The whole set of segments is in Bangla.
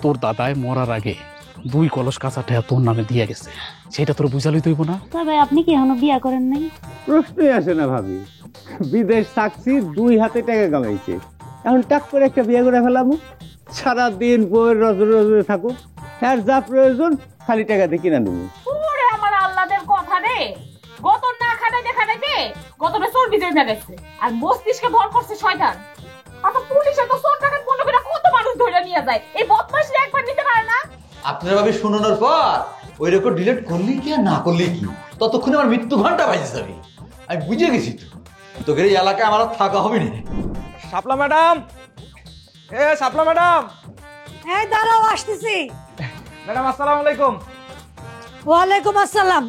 তোর দাদায় মরার আগে 2 কলস কাঁচা টাকা তোর নামে দিয়ে গেছে, সেটা তোর বুঝালই তুইব না? তবে আপনি কি এখনো বিয়া করেন নাই? প্রশ্নই আসে না ভাবি, বিদেশ থাকছি 2 হাতে টাকা কামাইছে, এখন টাক করে একটা বিয়ে করে ফেলামু, সারাদিন বউয়ের রজরে রজরে থাকো, হ্যাঁ যা প্রয়োজন খালি টাকা দিয়ে কিনা নেবো। ওরে আমার আল্লাহদের কথা রে, গতর না খাটাইতে খাটাইতে গতরে চর্বি জমে গেছে আর মস্তিষ্কে ভর করছে শয়তান। আচ্ছা পুলিশে তো 100 টাকা পণ্য করে কত মানুষ ধরে নিয়ে যায়, এই বদমাইশরা একবার নিতে পারে না? আপনার ভাবে শুনানোর পর ওই রেকর্ড ডিলিট করলি কি আর না করলি কি, ততক্ষণে আমার মৃত্যু ঘন্টা বাজে যাবে। আমি বুঝে গেছি তো, তোকে এই এলাকায় আমার আর থাকা হবে না। শাপলা ম্যাডাম, শাপলা ম্যাডাম। এই দাঁড়াও, আসতেছি। ম্যাডাম আসসালামু আলাইকুম। ওয়ালাইকুম আসসালাম।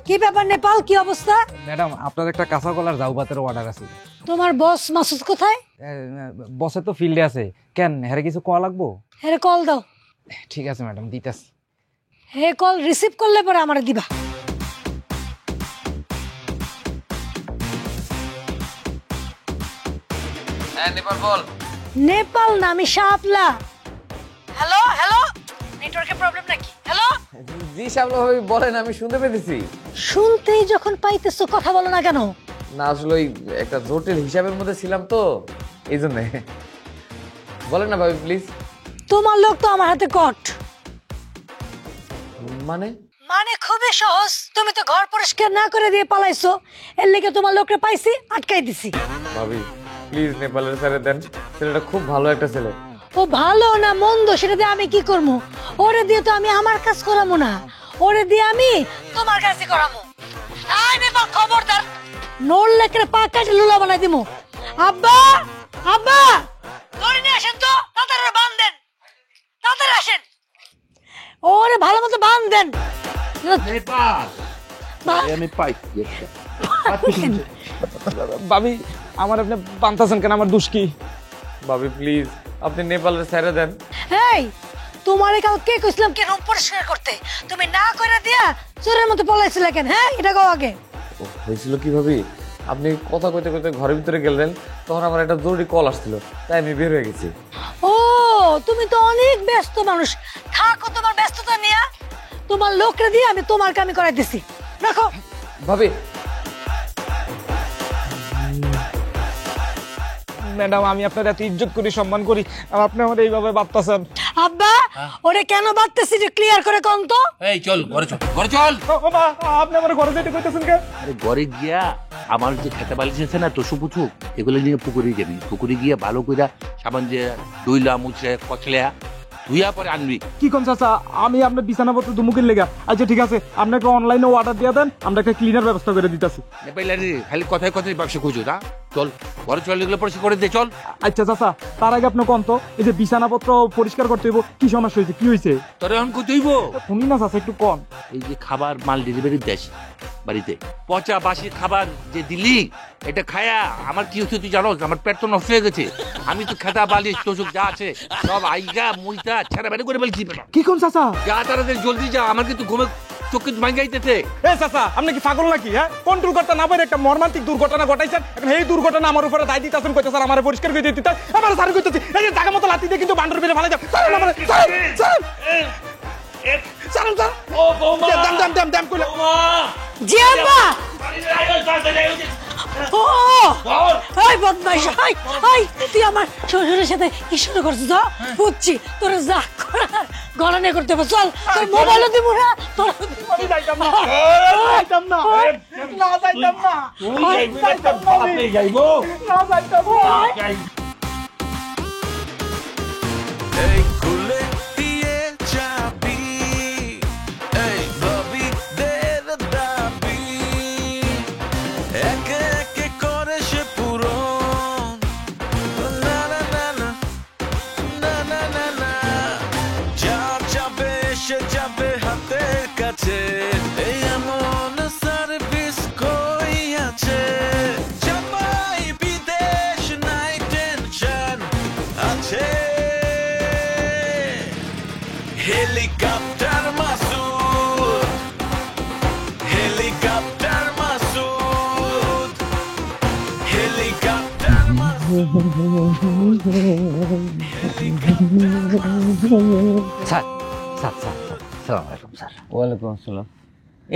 কি ব্যাপার নেপাল, কি অবস্থা? ম্যাডাম আপনার একটা কাঁচা কলার জাউবাতের অর্ডার আছে। তোমার বস মাসুদ কোথায়? বসে তো ফিল্ডে আছে। কেন, হ্যাঁ কিছু কল লাগবো? হ্যাঁ কল দাও। ঠিক আছে ম্যাডাম, দিতেছি। হে কল রিসিভ করলে পরে আমারে দিবা। হ্যাঁ নেপাল বল। নেপাল না, আমি শাপলা। হ্যালো হ্যালো, নেটওয়ার্কের প্রবলেম নাকি? হ্যালো জি শাপলা ভাই বলেন, আমি শুনতে পেতেছি। শুনতেই যখন পাইতেছো কথা বলো না কেন? না আসলে ওই একটা জটিল হিসাবের মধ্যে ছিলাম তো, এই জন্য। বলেন না ভাবি প্লিজ। তোমার লোক তো আমার হাতে কট। মানে? মানে খুবই সহজ, তুমি তো ঘর পরিষ্কার না করে দিয়ে পালাইছো, এর লেগে তোমার লোককে পাইছি, আটকাই দিছি। ভাবি প্লিজ নেপালের ছেড়ে দেন, ছেলেটা খুব ভালো একটা ছেলে। ও ভালো না মন্দ সেটা দিয়ে আমি কি করবো? ওরে দিয়ে তো আমি আমার কাজ করামো না, ওরে দিয়ে আমি তোমার কাছে করামো। আই নেপাল খবরদার, নোর লেখরে পা কাটে লুলা বানাই দিমু। আব্বা আব্বা ধরে নিয়ে আসেন তো, তাড়াতাড়ি বাঁধ দেন, তাড়াতাড়ি আসেন, ওরে ভালো মতো বাঁধ দেন। আমি পাই ভাবি আমার আপনি বান্তাছেন কেন, আমার দোষ কি? ভাবি প্লিজ আপনি নেপালের ছেড়ে দেন। এই তোমারে কাল কে কইছিলাম কি রুম পরিষ্কার করতে, তুমি না কইরা দিয়া চোরের মতো পলাইছিলে কেন? হ্যাঁ এটা কও আগে। হয়েছিল কি ভাবি, আপনি কথা কইতে কইতে ঘরের ভিতরে গেলেন, তখন আমার একটা জরুরি কল আসছিল, তাই আমি বের হয়ে গেছি। ও তুমি তো অনেক ব্যস্ত মানুষ, থাকো তোমার ব্যস্ততা নিয়ে, তোমার লোকরে দিয়ে আমি তোমার কামি করাই দিছি, রাখো। ভাবি ম্যাডাম আমি আপনার এত ইজ্জত করি, সম্মান করি, আর আপনি আমার এইভাবে বার্তাছেন। আব্বা ওরে কেন বাদতেছি যে ক্লিয়ার করে কোন তো। এই চল ঘরে চল, ঘরে চল। আপনি আমার ঘরে যেতে কইতেছেন কেন? আরে ঘরে গিয়া আমার যে খেতে বালিশ আছে না টসু পুচু, এগুলো নিয়ে পুকুরে যাবি, পুকুরে গিয়ে ভালো কইরা সাবান দিয়ে ধুইলা মুছলে কচলে ধুইয়া পরে আনবি। কি কোন চাচা, আমি আপনার বিছানাপত্র দুমুকের লেগা। আচ্ছা ঠিক আছে, আপনাকে অনলাইনে অর্ডার দিয়ে দেন, আমরা একটা ক্লিনার ব্যবস্থা করে দিতেছি। খালি কথায় কথায় ব্যবসা খুঁজো না, চল ঘরে চল, এগুলো পরিষ্কার করে দে চল। আচ্ছা চাচা, তার আগে আপনি কোন তো, এই যে বিছানাপত্র পরিষ্কার করতে হইব, কি সমস্যা হয়েছে, কি হয়েছে? তোর এখন কই হইব? শুনি না চাচা, একটু কন। এই যে খাবার মাল ডেলিভারি দেশ বাড়িতে, পচা বাসি খাবার যে দিলি, এটা খায়া আমার কি হচ্ছে তুই জানো? আমার পেট তো নষ্ট হয়ে গেছে, আমি তো খেতা বালিশ তোষক যা আছে সব আইগা মুইতা ছেড়া বেড়ে করে ফেলছি। কি কোন চাচা? যা তাড়াতাড়ি জলদি যা, আমার কিন্তু ঘুমে চোখে ভাঙাইতেছে। এ চাচা আপনি কি পাগল নাকি? হ্যাঁ কন্ট্রোল করতে না পারে একটা মর্মান্তিক দুর্ঘটনা ঘটাইছেন, এখন এই দুর্ঘটনা আমার উপরে দায় দিতেছেন, কইতে স্যার আমার পরিষ্কার করে দিতে, আমার সারি করতেছি, এই যে জায়গা মতো লাতি দিয়ে কিন্তু বান্ডার পেলে ভালো যাবে। স্যার আমার স্যার স্যার স্যার ও বৌমা দাম দাম দাম দাম কইলা জি আব্বা। ও এই বদমাইশ, এই এই তুই আমার শ্বশুরের সাথে কি শুরু করছিস? বুঝছি তোর যা করার গণনা করতে হবে, চল তোর মোবাইলও দিব না, তোর আমি যাইতাম না, যাইতাম না, না যাইতাম না, যাইতাম না, আপনি যাইবো না, যাইতাম না। এই খুলে দিয়ে চাবি, এই ভাবি দের দাবি, একে একে করে সে পূরণ, না না না না না না না না, যা যাবে সে যাবে হাতের কাছে, এই এমন সার্ভিস কই আছে, জামাই বিদেশ নাই টেনশন আছে। স্যার স্যার স্যার স্যার সালাম আলাইকুম স্যার। ওয়ালাইকুম আসসালাম।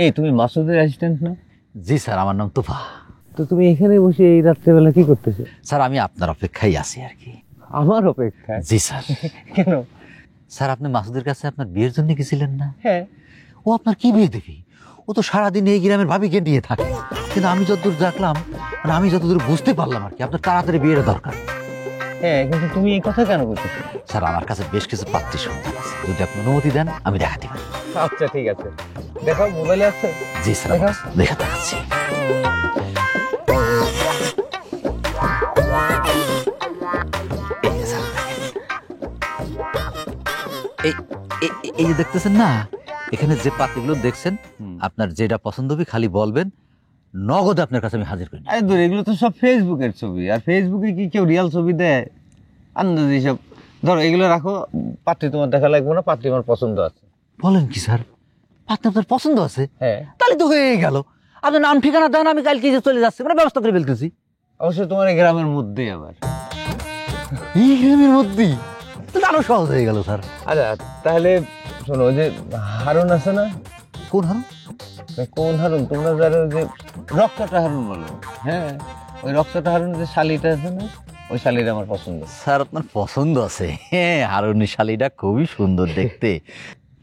এই তুমি মাসুদের অ্যাসিস্ট্যান্ট না? জি স্যার, আমার নাম তোফা। তো তুমি এখানে বসে এই রাত্রেবেলা কি করতেছো? স্যার আমি আপনার অপেক্ষায় আছি আর কি। আমার অপেক্ষায়? জি স্যার। কেন? স্যার আপনি মাসুদের কাছে আপনার বিয়ের জন্য গেছিলেন না? হ্যাঁ। ও আপনার কি বিয়ে দেবে? ও তো সারাদিন এই গ্রামের ভাবিকে নিয়ে থাকে। কিন্তু আমি যতদূর দেখলাম, মানে আমি যতদূর বুঝতে পারলাম আর কি, আপনার তাড়াতাড়ি বিয়ের দরকার। হ্যাঁ, কিন্তু তুমি এই কথা কেন বলতেছো? স্যার আমার কাছে বেশ কিছু পাত্রী সন্ধান আছে, যদি আপনি অনুমতি দেন আমি দেখাতে পারি। আচ্ছা ঠিক আছে, দেখাও, মোবাইলে আছে। জি স্যার, দেখা দেখাচ্ছি। এই যে স্যার, এই যে দেখতেছেন না, এখানে যে পাত্রগুলো দেখছেন, আপনার যেটা পছন্দ হবে খালি বলবেন, নগদ আপনার কাছে আমি হাজির করি। আরে দূর, এগুলো তো সব ফেসবুকের ছবি, আর ফেসবুকে কি কেউ রিয়াল ছবি দেয়? আন্দাজে সব। ধরো এগুলো রাখো, পাত্রী তোমার দেখা লাগবে না, পাত্রী আমার পছন্দ আছে। বলেন কি স্যার, পাত্রী আপনার পছন্দ আছে? হ্যাঁ। তাহলে তো হয়ে গেল। আপনার নাম ঠিকানা দেন, আমি কালকে যে চলে যাচ্ছি, মানে ব্যবস্থা করে ফেলতেছি। অবশ্যই তোমার এই গ্রামের মধ্যেই আবার। এই গ্রামের মধ্যেই? তাহলে আরো সহজ হয়ে গেল স্যার। আচ্ছা তাহলে শোনো, ওই যে হারুন আছে না? কোন হারুন? কোন হারুন? তোমরা যারা যে রক্তটা হারুন বলো, হ্যাঁ, ওই রক্তটা হারুন যে শালিটা আছে না, ওই শালিটা আমার পছন্দ। স্যার আপনার পছন্দ আছে? হ্যাঁ, হারুনি শালিটা খুবই সুন্দর দেখতে।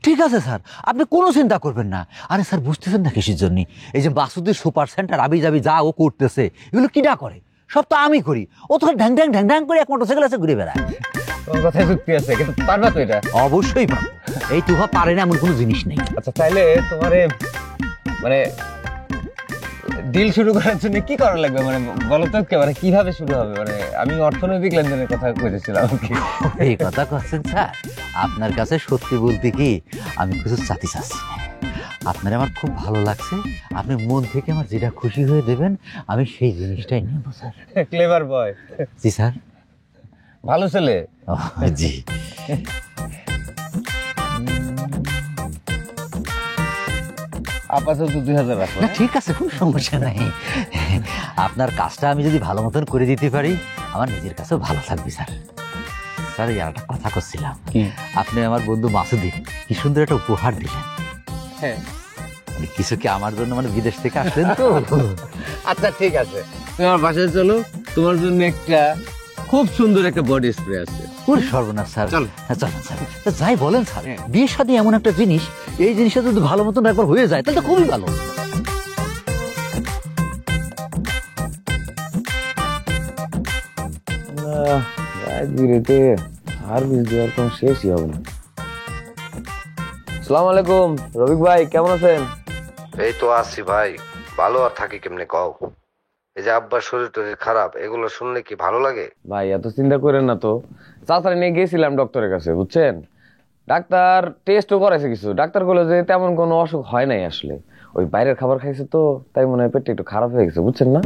ঠিক আছে স্যার, আপনি কোনো চিন্তা করবেন না। আরে স্যার বুঝতেছেন না কিসের জন্য? এই যে বাসুদের সুপার সেন্টার আবি যাবি যা ও করতেছে, এগুলো কিনা করে? সব তো আমি করি। ও তো ঢ্যাং ঢ্যাং ঢ্যাং ঢ্যাং করে এক মোটরসাইকেল আছে ঘুরে বেড়ায়। তোমার কথায় যুক্তি আছে, কিন্তু পারবা তো এটা? অবশ্যই পারবো। এই তুহা পারে না এমন কোনো জিনিস নেই। আচ্ছা তাইলে তোমারে মানে ডিল শুরু করার জন্য কি করা লাগবে, মানে বলো তো, মানে কিভাবে শুরু হবে? মানে আমি অর্থনৈতিক লেনদেনের কথা কইতেছিলাম কি। এই কথা করছেন স্যার? আপনার কাছে সত্যি বলতে কি, আমি কিছু চাচ্ছি না। আপনার আমার খুব ভালো লাগছে, আপনি মন থেকে আমার যেটা খুশি হয়ে দেবেন আমি সেই জিনিসটাই নেব স্যার। ক্লেভার বয়। জি স্যার। ভালো ছেলে। জি। আপাতত 2000 রাখো। না ঠিক আছে, কোনো সমস্যা নাই। আপনার কাজটা আমি যদি ভালো মতন করে দিতে পারি, আমার নিজের কাছেও ভালো থাকবে স্যার। স্যার এই একটা কথা করছিলাম, আপনি আমার বন্ধু মাসুদিন কি সুন্দর একটা উপহার দিলেন। হ্যাঁ, কিছু কি আমার জন্য, মানে বিদেশ থেকে আসলেন তো? আচ্ছা ঠিক আছে, তুমি আমার বাসায় চলো, তোমার জন্য একটা খুব সুন্দর একটা বডি স্প্রে আছে। ওরে সর্বনাশ স্যার। চলো। হ্যাঁ চলেন স্যার। তা যাই বলেন স্যার, বিয়ের সাথে এমন একটা জিনিস, এই জিনিসটা যদি ভালো মতন একবার হয়ে যায় তাহলে তো খুবই ভালো। আর বিষ দেওয়ার কোনো শেষই হবে না। আসসালামু আলাইকুম, রবিক ভাই কেমন আছেন? এই তো আছি ভাই, ভালো আর থাকি কেমনে কও? এই যে আব্বার শরীর টরীর খারাপ, এগুলো শুনলে কি ভালো লাগে? ভাই এত চিন্তা করেন না তো, তাড়াতাড়ি নিয়ে গেছিলাম ডক্টরের কাছে, বুঝছেন? ডাক্তার টেস্টও করেছে কিছু, ডাক্তার বলে যে তেমন কোনো অসুখ হয় নাই আসলে, ওই বাইরের খাবার খাইছে তো, তাই মনে হয় পেটটা একটু খারাপ হয়ে গেছে, বুঝছেন না?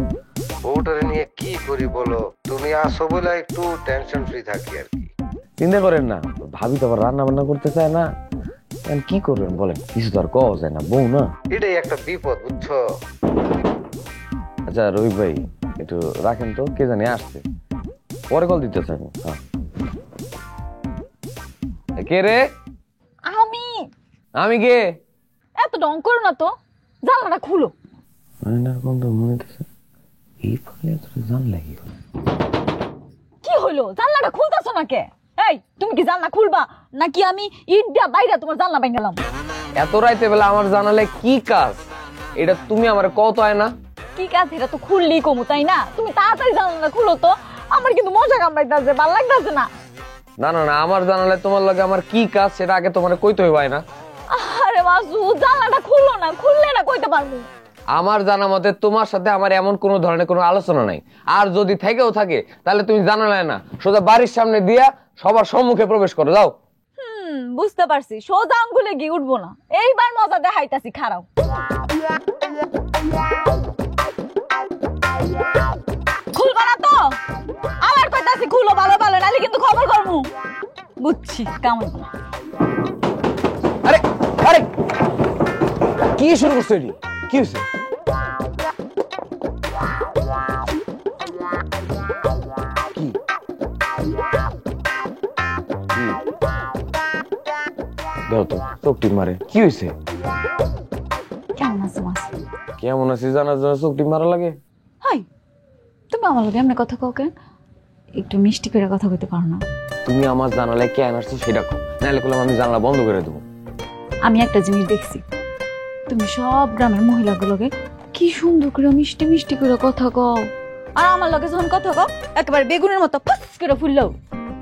বউটারে নিয়ে কি করি বলো, তুমি আসো বলে একটু টেনশন ফ্রি থাকি আর কি। চিন্তা করেন না, ভাবি তো আবার রান্না বান্না করতে চায় না, কি করবেন বলেন? কিছু তো আর কওয়া যায় না, বউ না। এটাই একটা বিপদ, বুঝছো? আচ্ছা রবিক ভাই একটু রাখেন তো, কে জানি আসছে, পরে কল দিতে চাই। হ্যাঁ, কে রে? আমি কে? এত ডং করো না তো, জানলাটা খুলো। কি হলো, জানলাটা খুলতেছো না কে? এই তুমি কি জানলা খুলবা নাকি আমি ইট দিয়া বাইরে তোমার জানলা ভেঙালাম? এত রাইতে বেলা আমার জানালে কি কাজ, এটা তুমি আমার কত হয় না? কি কাজ এটা তো খুললেই কমু, তাই না? তুমি তাড়াতাড়ি জানলাটা খুলো তো, আমার কিন্তু মজা কামড়াইতেছে, ভালো লাগতেছে না। না না না, আমার জানালে তোমার লাগে আমার কি কাজ সেটা আগে তোমার কইতে হইবাই না? আরে মাসুদ, জানলাটা খুললো না, খুললে না কইতে পারবো। আমার জানা মতে তোমার সাথে আমার এমন কোনো ধরনের কোনো আলোচনা নাই, আর যদি থেকেও থাকে তাহলে তুমি জানালে না, সোজা বাড়ির সামনে দিয়া সবার সম্মুখে প্রবেশ করো, যাও। বুঝতে পারছি, সোজা আঙ্গুলে গিয়ে উঠবো না, এইবার মজা দেখাইতাছি, খারাও। খুলবা না তো? আবার কইতাছি খুলো, ভালো ভালো, নালে কিন্তু খবর করমু। বুঝছি, কেমন? আরে আরে কি শুরু করছো? কি হয়েছে? কি দেখো তো চোখ টিপ মারে, কি হয়েছে? কেমন আছো মাসুদ? কেমন আছি জানার জন্য চোখ টিপ মারা লাগে? হাই, তুমি আমার লগে এমনি কথা কও কেন? একটু মিষ্টি করে কথা কইতে পারো না? তুমি আমার জানালায় কেন আসছো সেটা কো, নাহলে করলাম আমি জানালা বন্ধ করে দেবো। আমি একটা জিনিস দেখছি, তুমি সব গ্রামের মহিলাগুলোকে কি সুন্দর করে মিষ্টি মিষ্টি করে কথা কও, আর আমার লগে যখন কথা কও একেবারে বেগুনের মতো ফাস করে ফুললো।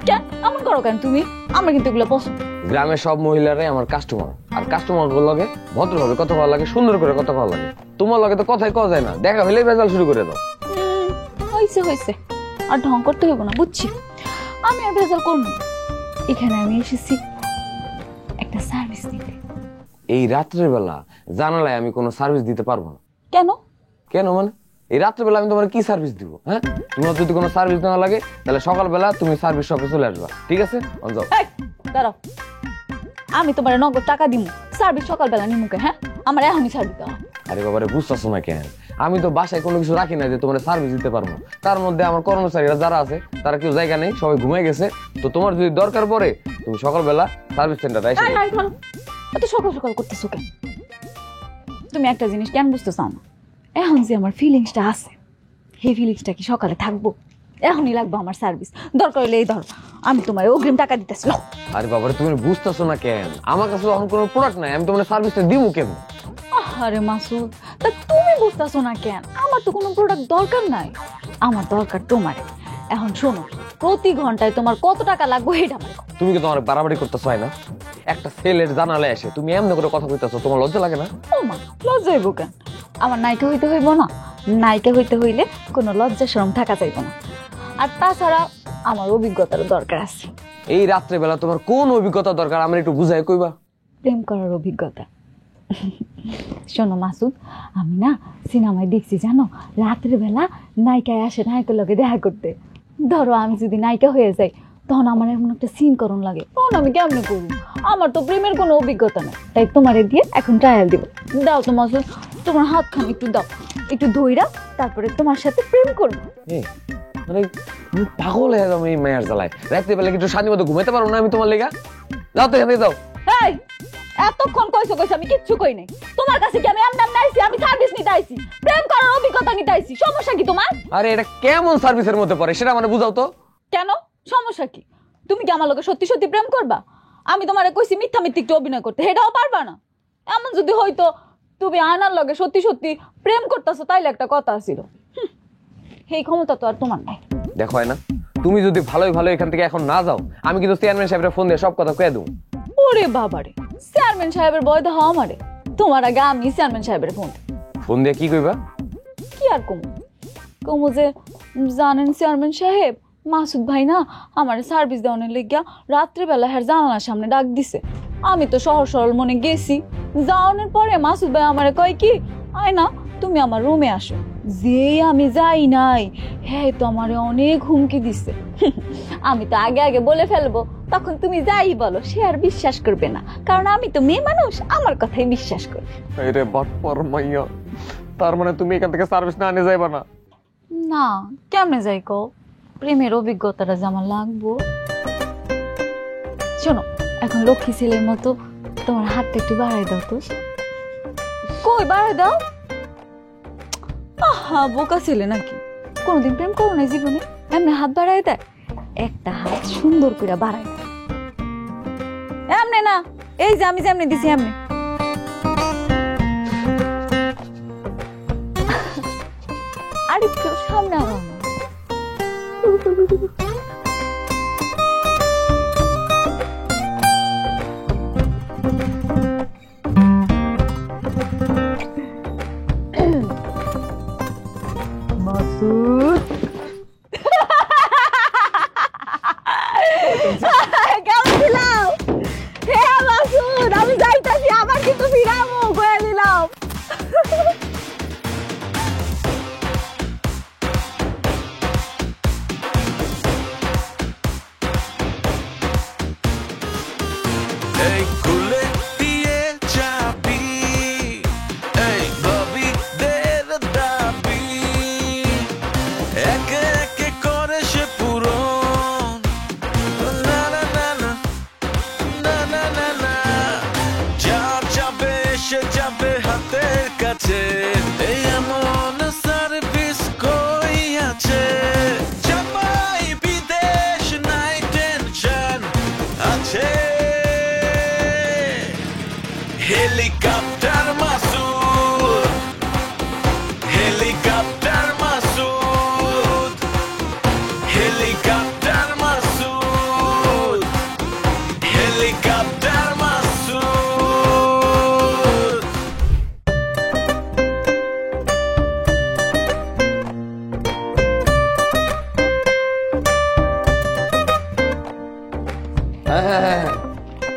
কেন এমন করো কেন তুমি? আমার কিন্তু এগুলো পছন্দ। গ্রামের সব মহিলারাই আমার কাস্টমার, আর কাস্টমার লগে ভদ্রভাবে কথা বলা লাগে, সুন্দর করে কথা বলা লাগে। তোমার লগে তো কথাই কওয়া যায় না, দেখা হলে ভেজাল শুরু করে দাও। হয়েছে হয়েছে, আর ঢং করতে হইব না, বুঝছি। আমি আর ভেজাল করবো। এখানে আমি এসেছি একটা সার্ভিস দিতে। এই রাত্রের বেলা জানালায় আমি কোনো সার্ভিস দিতে পারবো না। কেন? কেন মানে এই রাত্রেবেলা আমি তোমার কি সার্ভিস দিব? হ্যাঁ, তোমার যদি কোনো সার্ভিস না লাগে তাহলে সকালবেলা তুমি সার্ভিস শপে চলে আসবা, ঠিক আছে? যাও। দাঁড়াও, আমি তোমার নগদ টাকা দিব, সার্ভিস সকালবেলা নিমুকে। হ্যাঁ, আমার এখনই সার্ভিস দাও। আরে বাবারে, বুঝতেছো না কেন? আমি তো বাসায় কোনো কিছু রাখি না যে তোমার সার্ভিস দিতে পারবো। তার মধ্যে আমার কর্মচারীরা যারা আছে তারা কেউ জায়গা নেই, সবাই ঘুমাই গেছে। তো তোমার যদি দরকার পড়ে তুমি সকালবেলা সার্ভিস সেন্টারে এসে। এত সকাল সকাল করতেছো কেন? তুমি একটা জিনিস কেন বুঝতে চাও না? এখন যে আমার ফিলিংসটা আছে, এই ফিলিংসটা কি সকালে থাকবো? এখনই লাগবে আমার সার্ভিস। দরকার হলে এই ধরো, আমি তোমার অগ্রিম টাকা দিতেছি। আরে বাবারে, তুমি বুঝতেছো না কেন? আমার কাছে এখন কোনো প্রোডাক্ট নাই, আমি তোমার সার্ভিসটা দিব কেন? আরে মাসুদ, তা তুমি বুঝতেছো না কেন? আমার তো কোনো প্রোডাক্ট দরকার নাই, আমার দরকার তোমার। এখন শোনো, প্রতি ঘন্টায় তোমার কত টাকা লাগবে এটা আমার। তুমি কি তোমার বাড়াবাড়ি করতেছো না? একটা ছেলের জানালে এসে তুমি এমনি করে কথা কইতাছো, তোমার লজ্জা লাগে না? ও মা, লজ্জা হইব কেন? আমার নায়িকা হইতে হইব না? নায়িকা হইতে হইলে কোনো লজ্জা শরম থাকা চাইব না। আর তাছাড়া আমার অভিজ্ঞতার দরকার আছে। এই রাত্রে বেলা তোমার কোন অভিজ্ঞতা দরকার আমার একটু বুঝাই কইবা? প্রেম করার অভিজ্ঞতা। শোনো মাসুদ, আমি না সিনেমায় দেখছি জানো, রাত্রে বেলা নায়িকায় আসে নায়কের লগে দেখা করতে। ধরো আমি যদি নায়িকা হয়ে যাই, তখন আমার এমন একটা সিন করণ লাগে, তখন আমি কেমনে করবো? আমার তো প্রেমের কোনো অভিজ্ঞতা নেই, তাই তোমারে দিয়ে এখন ট্রায়াল দিব। দাও তো মাসুদ, তোমার হাতখানি একটু দাও, একটু ধইরা তারপরে তোমার সাথে প্রেম করবো। মানে আমি পাগল হয়ে যাবো এই মেয়ের জ্বালায়। রাত্রে বেলা একটু শান্তি মতো ঘুমাইতে পারো না আমি তোমার লেগা? যাও তো, এখানে যাও। এই, এতক্ষণ কইছো আমি কিচ্ছু কই নাই। তোমার কাছে কি আমি এমন আইছি? আমি সার্ভিস নিতে আইছি, প্রেম করার অভিজ্ঞতা নিতে আইছি। সমস্যা কি তোমার? আরে এটা কেমন সার্ভিসের মধ্যে পড়ে সেটা মানে বুঝাও তো। কেন সমস্যা কি? তুমি কি আমার লগে সত্যি সত্যি প্রেম করবা? আমি তোমারে কইছি মিথ্যা মিথ্যা একটু অভিনয় করতে, সেটাও পারবা না। এমন যদি হইতো তুমি আয়নার লগে সত্যি সত্যি প্রেম করতেছো, তাইলে একটা কথা ছিল। এই ক্ষমতা তো আর তোমার নাই। দেখো না, তুমি যদি ভালোই ভালো এখান থেকে এখন না যাও, আমি কিন্তু চেয়ারম্যান সাহেবের ফোন দিয়ে সব কথা কয়ে দেবো। ওরে বাবারে, চেয়ারম্যান সাহেবের বয় দেওয়া আমারে? তোমার আগে আমি চেয়ারম্যান সাহেবের ফোন দিয়ে কি কইবা? কি আর কমু যে জানেন চেয়ারম্যান সাহেব, মাসুদ ভাই না আমার সার্ভিস দেওয়ানোর লেগিয়া রাত্রিবেলা হ্যার জানালার সামনে ডাক দিছে। আমি তো সহজ সরল মনে গেছি। যাওয়ানোর পরে মাসুদ ভাই আমারে কয় কি, আয় না তুমি আমার রুমে আসো। যে আমি যাই নাই, হ্যাঁ তো আমারে অনেক হুমকি দিছে। আমি তো আগে আগে বলে ফেলবো, তখন তুমি যাই বলো সে আর বিশ্বাস করবে না, কারণ আমি তো মেয়ে মানুষ, আমার কথাই বিশ্বাস করবে। আরে বাটপার মাইয়া, তার মানে তুমি এখান থেকে সার্ভিস না নিয়ে যাইবা না? না, কেমনে যাই কও? প্রেমের অভিজ্ঞতাটা যে আমার লাগবো। শোনো, এখন লক্ষ্মী ছেলের মতো তোমার হাতটা একটু বাড়াই দাও তো। কই বাড়াই দাও? আহা, বোকা ছেলে নাকি? কোনোদিন প্রেম করো না জীবনে? এমনি হাত বাড়াই দেয়? একটা হাত সুন্দর করে বাড়াই দেয়। এমনি না, এই যে আমি যেমনি দিছি এমনি। আর একটু সামনে আগাও না। মাসুদ কেমন ছিলাম? হ্যাঁ মাসুদ, আমি যাইতাছি, আবার কিন্তু ফিরাবো কয়ে দিলাম। এই খুলে দিয়ে চাবি, এই ববি দের দাবি,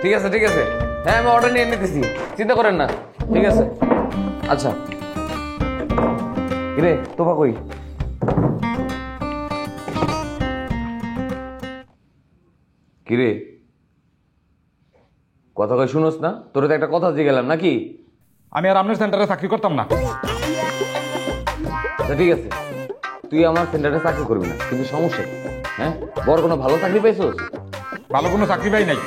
ঠিক আছে ঠিক আছে, হ্যাঁ আমি অর্ডার নিয়ে নিতেছি, চিন্তা করেন না। ঠিক আছে আচ্ছা। কিরে তোফা কই? কিরে কথা কই শুনোস না? তোরে তো একটা কথা দিয়ে গেলাম নাকি? আমি আর আপনার সেন্টারে চাকরি করতাম না। আচ্ছা ঠিক আছে, তুই আমার সেন্টারে চাকরি করবি না, কিন্তু সমস্যা কি? হ্যাঁ বড় কোনো ভালো চাকরি পাইছোস? ভালো কোনো চাকরি পাই নাই,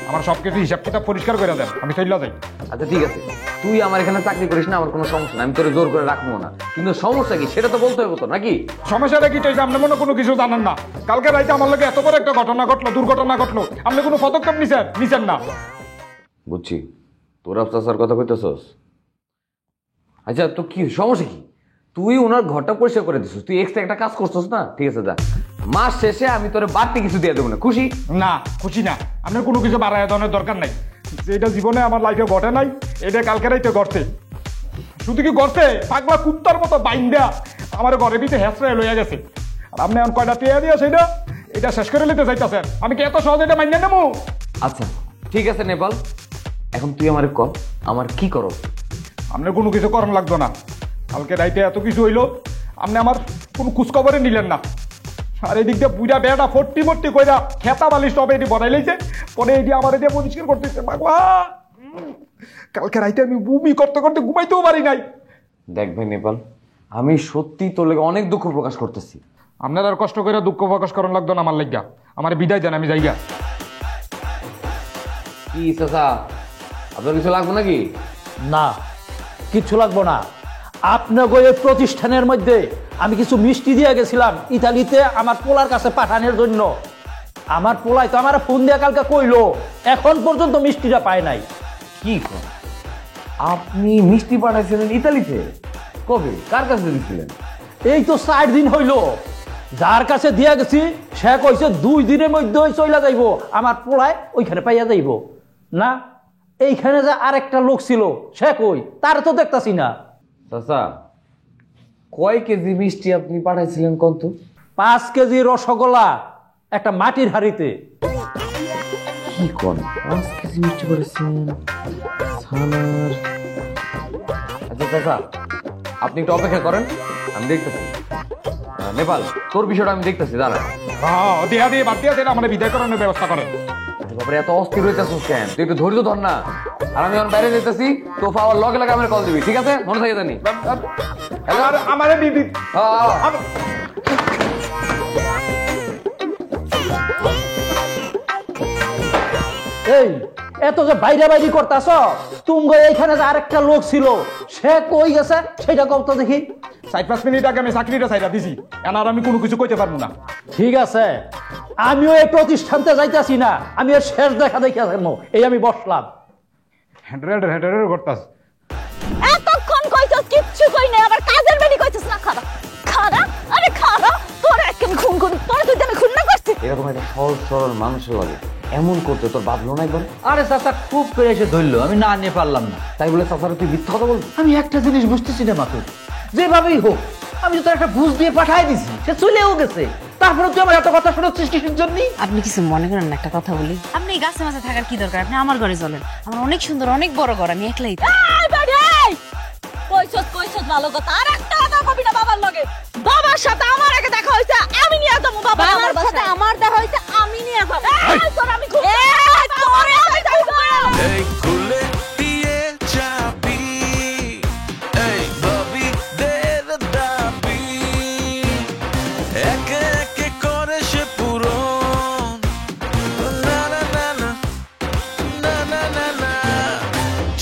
আমার সবকিছু হিসাব কিতাব পরিষ্কার করে দেন, আমি চলে যাই। আচ্ছা ঠিক আছে, তুই আমার এখানে চাকরি করিস না, আমার কোনো সমস্যা না, আমি তোরে জোর করে রাখবো না, কিন্তু সমস্যা কি সেটা তো বলতে হবে তো নাকি? সমস্যাটা কি চাইছে? আপনি মনে কোনো কিছু জানেন না? কালকে রাইতে আমার লোকে এত বড় একটা ঘটনা ঘটলো, দুর্ঘটনা ঘটলো, আপনি কোনো পদক্ষেপ নিছেন না। বুঝছি, তোরা চাচার কথা কইতেছস। আচ্ছা তো কি সমস্যা কি? তুই ওনার ঘরটা পরিষ্কার করে দিছিস, তুই এক্সট্রা একটা কাজ করছিস না? ঠিক আছে যা, মাস শেষে আমি তোরে বাড়তি কিছু দিয়ে দেবো না, খুশি? না খুশি না, আপনার কোনো কিছু বাড়ায় দেওয়ার দরকার নাই। যেটা জীবনে আমার লাইফে ঘটে নাই, এটা কালকে রাইতে ঘটছে। শুধু কি ঘটছে, পাগলা কুত্তার মতো বাইন্দা আমার ঘরের ভিতরে হেসড়ে লইয়া গেছে। আর আপনি এখন কয়টা পেয়ে দিয়ে সেটা এটা শেষ করে নিতে চাইতেছেন, আমি কি এত সহজে এটা মাইনে নেবো? আচ্ছা ঠিক আছে নেপাল, এখন তুই আমার কর, আমার কি করো? আপনার কোনো কিছু করার লাগতো না। কালকে রাইতে এত কিছু হইলো, আপনি আমার কোনো খোঁজখবরে নিলেন না। আর এদিক দিয়ে বুড়া বেড়া ফট্টি কইরা খেতা বালিশ সব এটি বনাই লাইছে, পরে এটি আমার এটি পরিষ্কার করতেছে। কালকে রাইতে আমি বুমি করতে করতে ঘুমাইতেও পারি নাই। দেখ ভাই নেপাল, আমি সত্যি তোর লেগে অনেক দুঃখ প্রকাশ করতেছি। আপনার আর কষ্ট করে দুঃখ প্রকাশ করার লাগতো না আমার লাগিয়া, আমার বিদায় দেন, আমি যাইগা। কি চাচা, আপনার কিছু লাগবে নাকি? না কিচ্ছু লাগবো না। আপনার এই প্রতিষ্ঠানের মধ্যে আমি কিছু মিষ্টি দিয়ে গেছিলাম ইতালিতে আমার পোলার কাছে পাঠানোর জন্য। আমার পোলাই তো আমার ফোন দিয়ে কালকে কইলো, এখন পর্যন্ত মিষ্টিটা পায় নাই। কি কর, আপনি মিষ্টি পাঠাইছিলেন ইতালিতে? কবে, কার কাছে দিয়েছিলেন? এই তো 4 দিন হইল। যার কাছে দিয়া গেছি সে কইছে 2 দিনের মধ্যে চইলা যাইব, আমার পোলায় ওইখানে পাইয়া যাইব না। এইখানে যে আরেকটা লোক ছিল সে কই, তার তো দেখতাছি না। চাচা কয় কেজি মিষ্টি আপনি পাঠাইছিলেন কত? 5 কেজি রসগোল্লা একটা মাটির হাড়িতে। কি কোন 5 কেজি মিষ্টি পাঠাইছেন সানার? আচ্ছা চাচা আপনি একটু অপেক্ষা করেন, আমি দেখতেছি। নেপাল তোর বিষয়টা আমি দেখতেছি, দাঁড়া। হ্যাঁ দিয়া দিয়ে বাদ দিয়া দেন, আমার বিদায় করানোর ব্যবস্থা করেন। বাপরে এত অস্থির হইতেছিস কেন? তুই একটু ধৈর্য ধর না। আর আমি এখন বাইরে যেতেছি, তো পাওয়ার লগে লগে আমার কল দিবি, ঠিক আছে? মনে থাকে জানি। আমারে দিদি এই এত যে বাইরে বাইরে করতাছ, তুমি এইখানে যে আরেকটা লোক ছিল সে কই গেছে সেটা কও তো দেখি। 4-5 মিনিট আগে আমি চাকরিটা ছাইরা দিছি, আর আমি কোনো কিছু কইতে পারবো না। ঠিক আছে, আমিও এই প্রতিষ্ঠানতে যাইতাছি না, আমি এর শেষ দেখা দেখে থাকবো, এই আমি বসলাম। হেডারের করতাস এতক্ষণ কইছস কিচ্ছু কই নাই, আবার কাজের বেডি কইছস না। খারা খারা, আরে খারা, তোর একদম খুন করি, তোর তুই আমি খুন না করছিস। এরকম একটা সহজ সরল মানুষের লাগে এমন করতে তোর বাদলো না একবার? আরে চাচা খুব করে এসে ধরলো, আমি না নিয়ে পারলাম না। তাই বলে চাচার তুই মিথ্যা কথা বলবি? আমি একটা জিনিস বুঝতেছি না মাতুর, যেভাবেই হোক আমি তো একটা বুঝ দিয়ে পাঠাই দিছি, সে চলেও গেছে, তারপরে তুই আমার এত কথা শোনাচ্ছিস কিসের জন্য? আপনি কিছু মনে করেন না, একটা কথা বলি। আপনি এই গাছে মাঝে থাকার কি দরকার? আপনি আমার ঘরে চলেন, আমার অনেক সুন্দর অনেক বড় ঘর, আমি একলাই কইছস ভালো কথা, আর একটা কথা কবি না বাবার লগে। বাবার সাথে আমার আগে দেখা হইছে, আমি নিয়ে যাবো। বাবার সাথে আমার দেখা হইছে, আমি নিয়ে যাবো। তোর আমি খুব তোরে আমি যাইবো। এই খুলে দিয়ে চাবি, এই ভাবি দের দাবি, একে একে করে সে পূরণ। না না না না না না না না,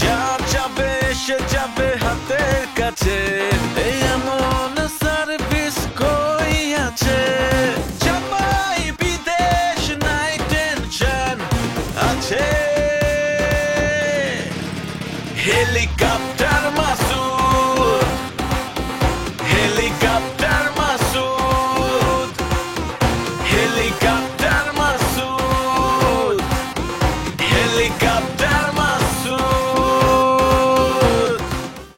যা যাবে সে যাবে হাতের কাছে, এই এমন সার্ভিস কই আছে? জামাই বিদেশ নাই টেনশন আছে, হেলিকপ্টার